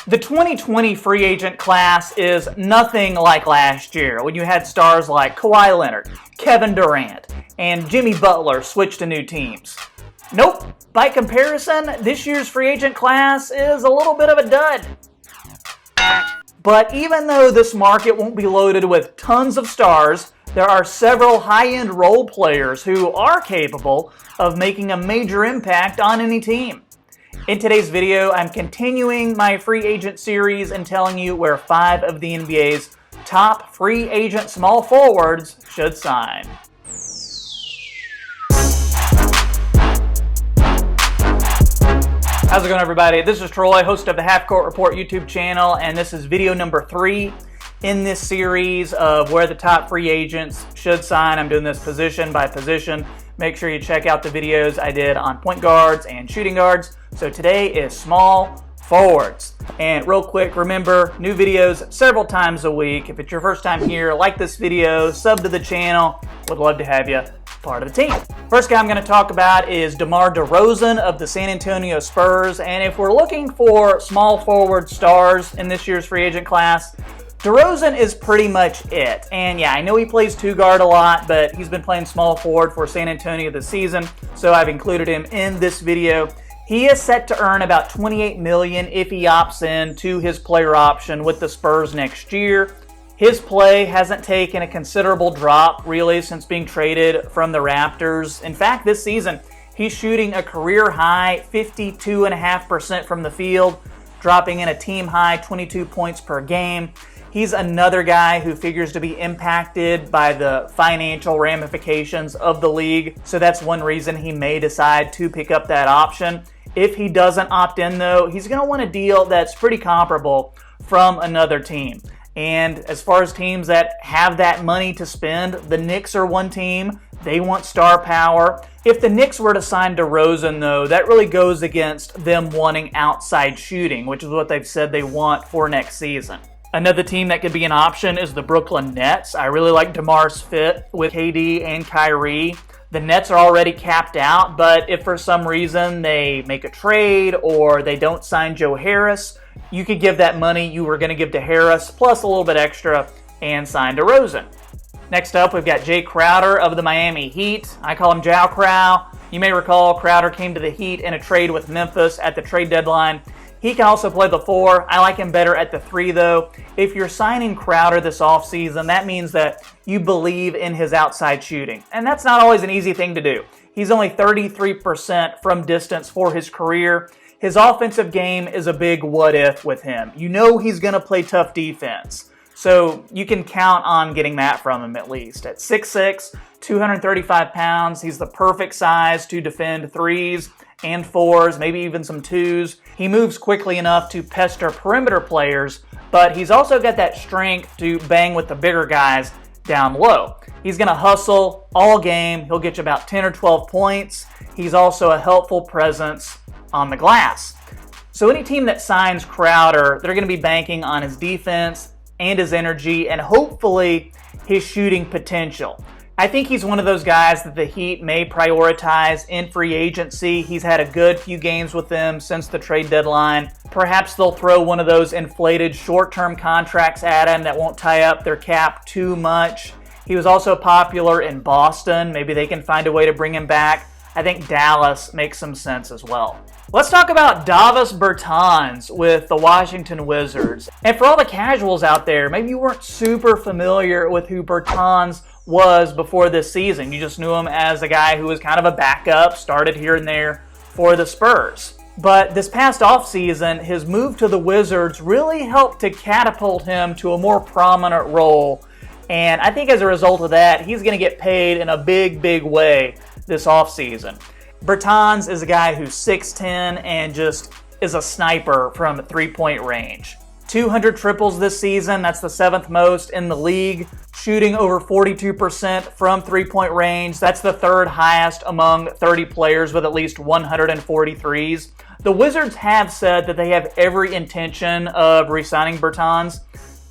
The 2020 free agent class is nothing like last year when you had stars like Kawhi Leonard, Kevin Durant, and Jimmy Butler switch to new teams. Nope, by comparison, this year's free agent class is a little bit of a dud. But even though this market won't be loaded with tons of stars, there are several high-end role players who are capable of making a major impact on any team. In today's video, I'm continuing my free agent series and telling you where 5 of the NBA's top free agent small forwards should sign. How's it going, everybody? This is Troy, host of the Half Court Report YouTube channel, and this is video number 3 in this series of where the top free agents should sign. I'm doing this position by position. Make sure you check out the videos I did on point guards and shooting guards. So today is small forwards. And real quick, remember, new videos several times a week. If it's your first time here, like this video, sub to the channel. Would love to have you part of the team. First guy I'm going to talk about is DeMar DeRozan of the San Antonio Spurs. And if we're looking for small forward stars in this year's free agent class, DeRozan is pretty much it. And yeah, I know he plays two guard a lot, but he's been playing small forward for San Antonio this season, so I've included him in this video. He is set to earn about $28 million if he opts in to his player option with the Spurs next year. His play hasn't taken a considerable drop, really, since being traded from the Raptors. In fact, this season, he's shooting a career-high 52.5% from the field, dropping in a team-high 22 points per game. He's another guy who figures to be impacted by the financial ramifications of the league, so that's one reason he may decide to pick up that option. If he doesn't opt in, though, he's going to want a deal that's pretty comparable from another team. And as far as teams that have that money to spend, the Knicks are one team. They want star power. If the Knicks were to sign DeRozan, though, that really goes against them wanting outside shooting, which is what they've said they want for next season. Another team that could be an option is the Brooklyn Nets. I really like DeMar's fit with KD and Kyrie. The Nets are already capped out, but if for some reason they make a trade or they don't sign Joe Harris, you could give that money you were going to give to Harris plus a little bit extra and sign DeRozan. Next up, we've got Jae Crowder of the Miami Heat. I call him Jow Crow. You may recall Crowder came to the Heat in a trade with Memphis at the trade deadline. He can also play the 4. I like him better at the 3, though. If you're signing Crowder this offseason, that means that you believe in his outside shooting. And that's not always an easy thing to do. He's only 33% from distance for his career. His offensive game is a big what-if with him. You know he's going to play tough defense. So you can count on getting that from him at least. At 6'6", 235 pounds, he's the perfect size to defend 3s and 4s, maybe even some 2s. He moves quickly enough to pester perimeter players, but he's also got that strength to bang with the bigger guys down low. He's going to hustle all game. He'll get you about 10 or 12 points. He's also a helpful presence on the glass. So any team that signs Crowder, they're going to be banking on his defense and his energy and hopefully his shooting potential. I think he's one of those guys that the Heat may prioritize in free agency. He's had a good few games with them since the trade deadline. Perhaps they'll throw one of those inflated short-term contracts at him that won't tie up their cap too much. He was also popular in Boston. Maybe they can find a way to bring him back. I think Dallas makes some sense as well. Let's talk about Davis Bertans with the Washington Wizards. And for all the casuals out there, maybe you weren't super familiar with who Bertans was before this season. You just knew him as a guy who was kind of a backup, started here and there for the Spurs. But this past offseason, his move to the Wizards really helped to catapult him to a more prominent role. And I think as a result of that, he's going to get paid in a big, big way this offseason. Bertans is a guy who's 6'10" and just is a sniper from three-point range. 200 triples this season, that's the 7th most in the league. Shooting over 42% from three-point range, that's the 3rd highest among 30 players with at least 143s. The Wizards have said that they have every intention of re-signing Bertans.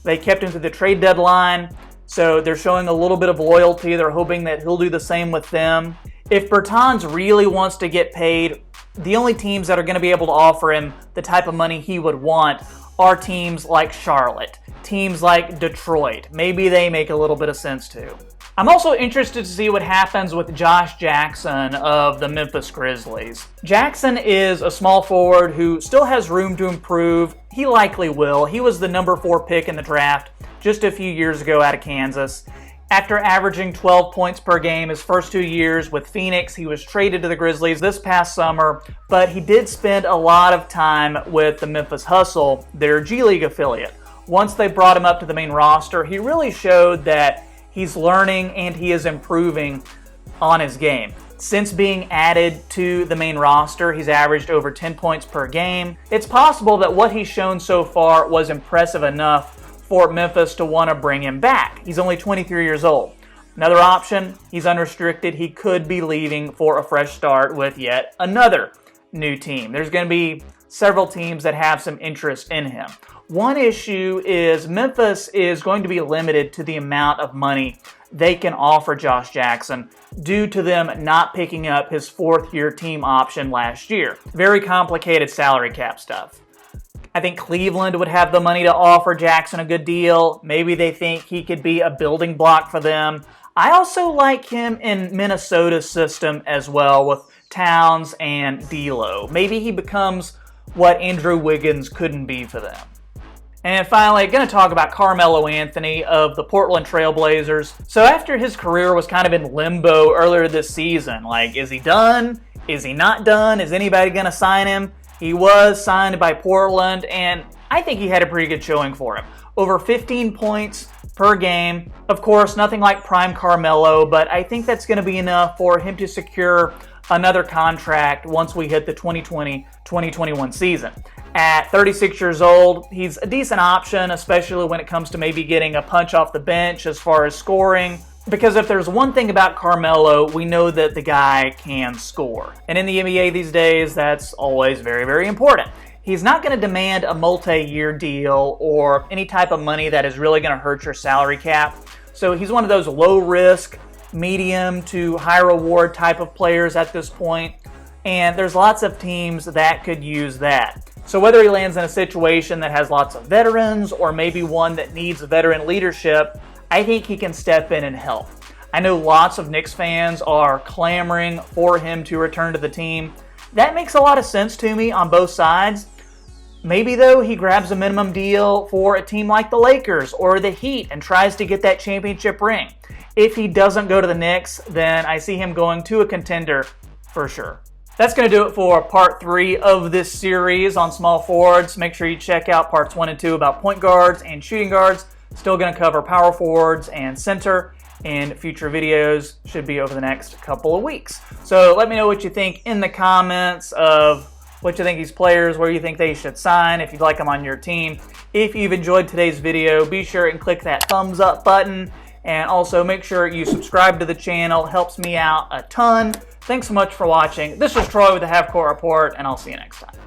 They kept him to the trade deadline, so they're showing a little bit of loyalty. They're hoping that he'll do the same with them. If BERTANS really wants to get paid, the only teams that are going to be able to offer him the type of money he would want are teams like Charlotte, teams like Detroit. Maybe they make a little bit of sense too. I'm also interested to see what happens with Josh Jackson of the Memphis Grizzlies. Jackson is a small forward who still has room to improve. He likely will. He was the number 4 pick in the draft just a few years ago out of Kansas. After averaging 12 points per game his first 2 years with Phoenix, he was traded to the Grizzlies this past summer, but he did spend a lot of time with the Memphis Hustle, their G League affiliate. Once they brought him up to the main roster, he really showed that he's learning and he is improving on his game. Since being added to the main roster, he's averaged over 10 points per game. It's possible that what he's shown so far was impressive enough for Memphis to want to bring him back. He's only 23 years old. Another option, he's unrestricted. He could be leaving for a fresh start with yet another new team. There's going to be several teams that have some interest in him. One issue is Memphis is going to be limited to the amount of money they can offer Josh Jackson due to them not picking up his 4th-year team option last year. Very complicated salary cap stuff. I think Cleveland would have the money to offer Jackson a good deal. Maybe they think he could be a building block for them. I also like him in Minnesota's system as well with Towns and D'Lo. Maybe he becomes what Andrew Wiggins couldn't be for them. And finally, going to talk about Carmelo Anthony of the Portland Trail Blazers. So after his career was kind of in limbo earlier this season, like, is he done? Is he not done? Is anybody going to sign him? He was signed by Portland, and I think he had a pretty good showing for him. Over 15 points per game. Of course, nothing like prime Carmelo, but I think that's going to be enough for him to secure another contract once we hit the 2020-2021 season. At 36 years old, he's a decent option, especially when it comes to maybe getting a punch off the bench as far as scoring. Because if there's one thing about Carmelo, we know that the guy can score. And in the NBA these days, that's always very, very important. He's not going to demand a multi-year deal or any type of money that is really going to hurt your salary cap. So he's one of those low-risk, medium to high-reward type of players at this point. And there's lots of teams that could use that. So whether he lands in a situation that has lots of veterans or maybe one that needs veteran leadership, I think he can step in and help. I know lots of Knicks fans are clamoring for him to return to the team. That makes a lot of sense to me on both sides. Maybe, though, he grabs a minimum deal for a team like the Lakers or the Heat and tries to get that championship ring. If he doesn't go to the Knicks, then I see him going to a contender for sure. That's going to do it for part 3 of this series on small forwards. Make sure you check out parts 1 and 2 about point guards and shooting guards. Still going to cover power forwards and center in future videos. Should be over the next couple of weeks. So let me know what you think in the comments of what you think these players, where you think they should sign, if you'd like them on your team. If you've enjoyed today's video, be sure and click that thumbs up button. And also make sure you subscribe to the channel. Helps me out a ton. Thanks so much for watching. This was Troy with the Half Court Report, and I'll see you next time.